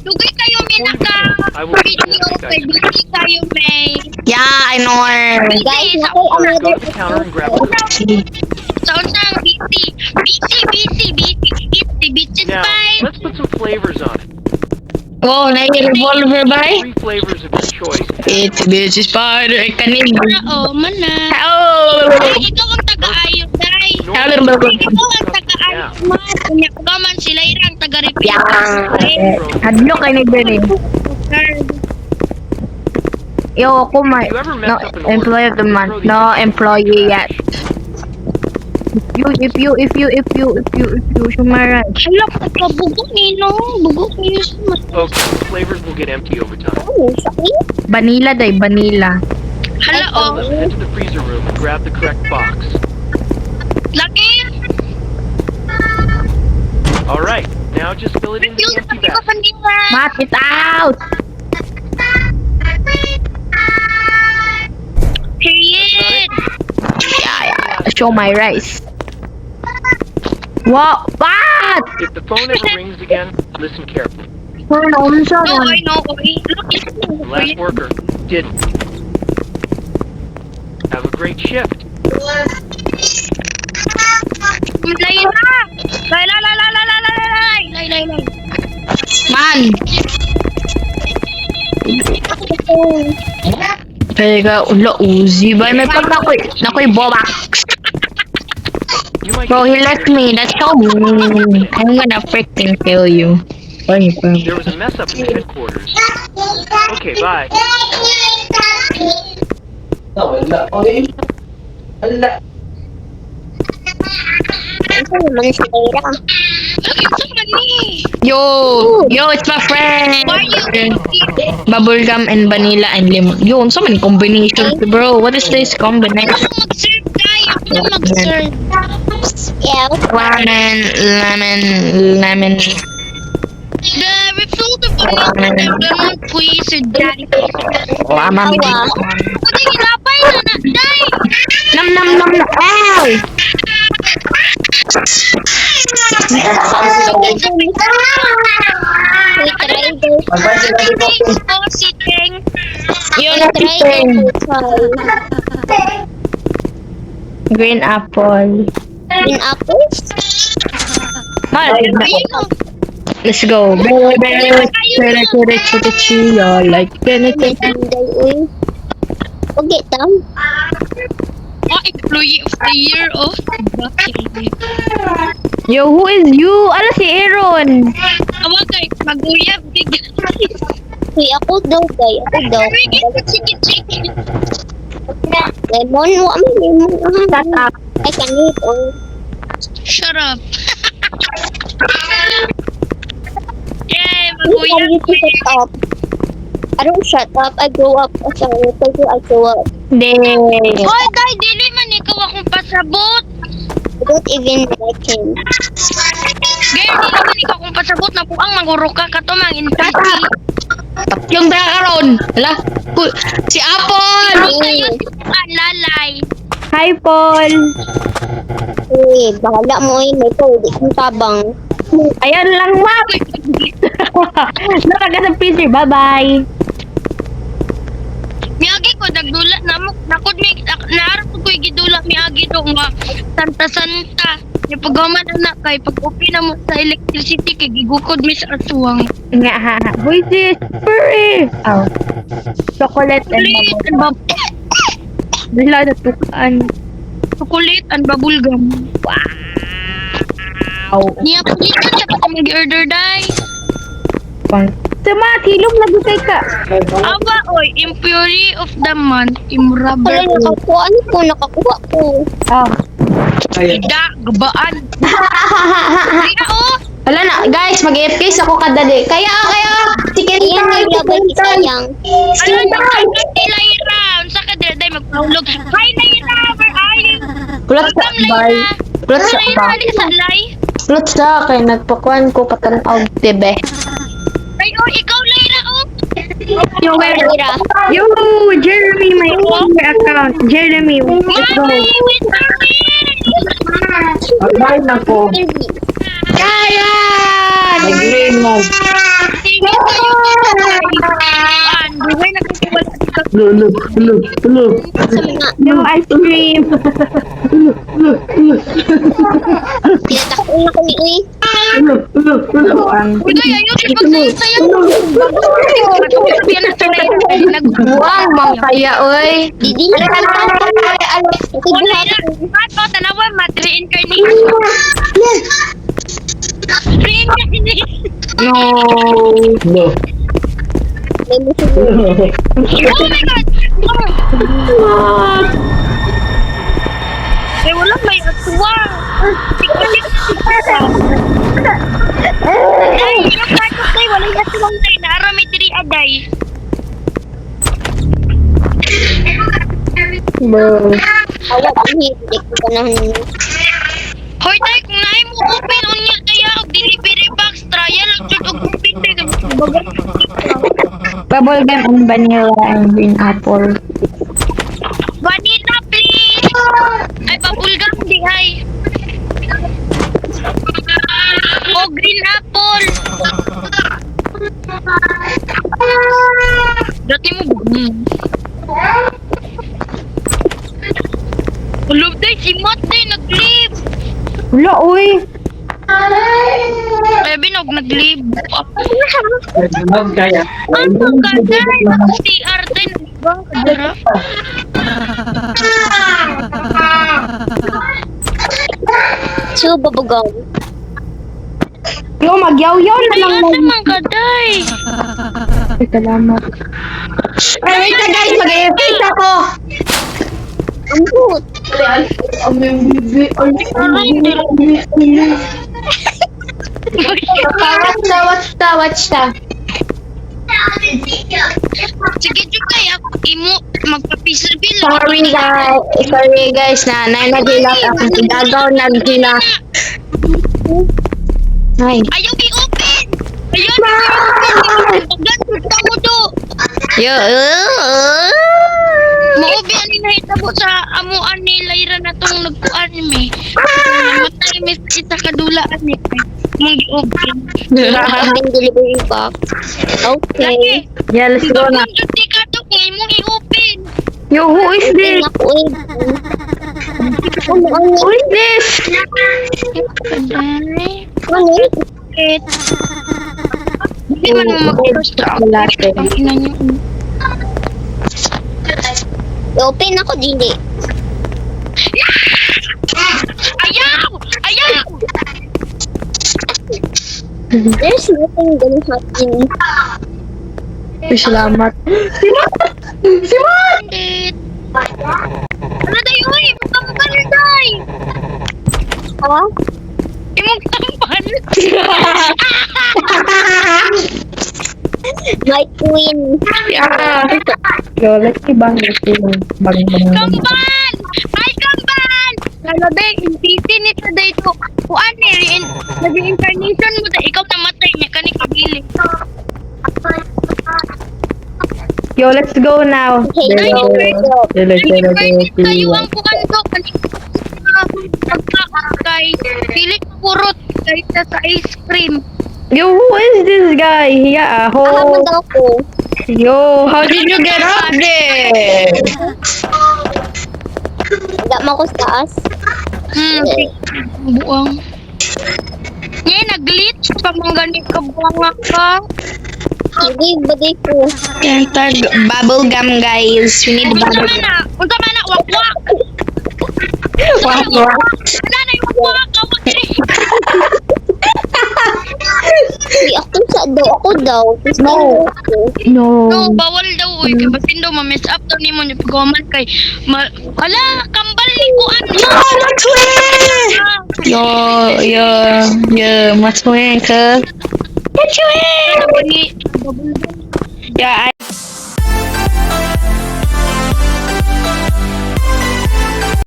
Dugay kayo may naka-video kay busy kayo may. Yeah, I know her. Guys, Guys, ako ako Go to the counter and grab the sa unang busy. Bitches Now, bye. let's put some flavors on it. Oh, na revolver ba? 3 flavors of your choice. It's bitch spider kanin. Oo, mana. Oh. Ay, ikaw ang taga-ayos, day. Hello, baby. Ikaw ang taga-ayos, man. Kunya ko gaman sila irang taga-repeat. Yeah. Hadlo kay ni Benny. Yo, ako may You ever mess no up an employee of the month. No employee yet. If you Shumara. Hala, pagkabugok ni, no? Bugok niyo sa mata. Okay, the flavors will get empty over time. Ano, sakit? Vanilla day, vanilla. Hala, oh. Let's head to the freezer room and grab the correct box. Laki! Alright, now just fill it into Yung the empty sabi ko bag. kanina. Mat it out. Period! Yeah. Show my rice. What? What? If the phone ever rings again, listen carefully. No, I know. Look, The last worker didn't. Have a great shift. Layla! Lay. Man. Teka, ulo, Uzi ba? May pag nakoy bobax. You might Bro, he left me. That's so mean. I'm gonna freaking kill you. There was a mess up in the headquarters. Okay, bye. Ano naman si Ira? Yo, it's my friend. Why you Bubblegum and vanilla and lemon. Yo, so many combinations, bro. What is this combination? mag-serve tayo? Ako mag-serve. Yeah, Lemon. The result of the quiz and daddy. Mama. Pwede hinapay na day! Nam. Ow! we try guys. Sitting. Yun, Try guys. green apple. Green apples? Ayun o. Let's go. Like anything. Anday, uy. Okay, tam. Oh, employee of the year of Yo, who is you? Ano si Aaron? Awa guys, mag-uyab big. Uy, ako daw, guys. Ako daw. Chicken. Lemon, wala mo lemon. Shut up. Ay, kanit, oh. Shut up. Yay, Who are mag-uyab you to shut up? I don't shut up. I grow up. Sorry, I grow up. Hindi. Hoy, guys, dili man ikaw akong pasabot. I don't even like him. Girl, dili man ikaw akong pasabot na buang manguro ka to mang intake. Yung background. Hala. Si Apple. Ang kayo lalay. Hi, Paul. Uy, bahala mo eh. May pwede kong tabang. Ayan lang, Map. Nakaga sa freezer. Bye-bye. Miyagi ko nagdula namo nakod mi naarap ko gidula miyagi do nga santa. Ni pagaman na kay pag-upi na mo sa electricity kay gigukod mi sa aswang. Nga, ha. Who is this? Furry. Oh. Chocolate and Chocolate and bubble. Wala na tukaan. chocolate and bubblegum. Wow. Niya po dito siya pa mag-order dai. Pang. Sama, hilong nagutay ka. Aba oy, impurity of the month, Wala, imrubber. nakakuha nakakuha ko. Oh. Ida, gabaan. Kaya oh, Wala na, guys, mag-FK ako kadali. Kaya, chicken Ayan, may labay si Sayang. ano na kay Lyra? Unsa ka day magpahulog? Hi Lyra, where are you? Pulat sa bay. Pulat sa Lyra, bay. ali sa lay. Pulat sa kay nagpakuan ko patanaw, tebe. Ay oh, ikaw Lyra oh. Yo, Lyra. Yo, Jeremy, my account. Jeremy, let's go. Mommy, with her Bye na ko. Kaya! Nag-green mo. Si Ingit kayo. Buhay na kasi wala dito. Sa mga No ice cream. tinatakbo na ko ni Uy. Uy, ayun, ipagsayo-sayo. Sabihan na sila yung Buang bang kaya, oy. Didi na ka wala na. Bato, tanawa, mat-reincarnation. Reincarnation. No. May musulo. Oh my God! Eh, wala may aswang. Ay, yung katot ay wala yung aswang tayo. Naara may tiri aday. Bro. Awat ang hindi ko ganahan. Hoy, tayo, kung naay mo open on niya kaya og delivery box, trial ang chug og open tayo. Bubble gum and vanilla and green apple. Vanilla, please! Ay, babulgam di ay. O, green apple. Dati mo ba? Ulog day, si Mat day, nag-leave. Wala, oy. Ay, binog, nag-leave. Ano ka day? Si Arden, bang kadara? So, babagang. Yo, magyaw-yaw na Ay, lang. asa man ka day? Ay, salamat. Ay, wait na guys, mag-i-face ako. Ambot. Watch ta. Sige, Jukay, ako imo magpapisil-bil. Sorry guys, na naghilak ako. Gagaw naghilak. Ay. Ayaw i-open! Ayaw i-open! Pagkat ka mo do! Yo. Maubi ani nahitabo sa amuan ni Lyra na tong nagkuan mi. Matay mi sa kadulaan ni. Mong i-open. Ating delivery box. Okay. Yeah, let's go na. Kung duty ka to, kung imong i-open. Yo, who is this? Uy. Ano? Who is this? Aday. Ano? Bakit? Hindi man mo mag-construct. Latte. Ang ina niyo. Open ako, dili. Ayaw! Ayaw! There's nothing gonna happen. Ay, salamat. Bakit? Ano tayo? Uy! Magkampal tayo! Ha? Imong tampal! My queen. Yeah. Yo, let's see bang. Let's see bang. Kambal! Ay, kambal! Nalabi, intiti ni sa dito. Kuan ni, nag-reincarnation mo na ikaw namatay niya kani kabili. Yo, let's go now. Okay, Hello. Reincarnate kayo ang kuan do. Kay pilit purot kahit sa ice cream. Yo, who is this guy? Yeah, Kahamon daw ko. Yo, how did you get up there? Wala mo ko sa taas. Buang. Ngayon, nag-glitch pa mga ganit ka buwanga ka. Sige, bagay ko. Yan, tag bubble gum, guys. We need Unsa bubble man na? Unsa man na? Wak-wak! Wak, wak. Wala na yung wak-wak! Awak eh! Hindi ako sa daw. Ako daw. No. No. No, bawal daw. Uy, kaya basin daw, ma-mess up daw ni mo niya pagawaman kay... Hala, kambal ni ko ano? Yo, yo, matwin ka. Matwin! Ano ba ni... Yeah,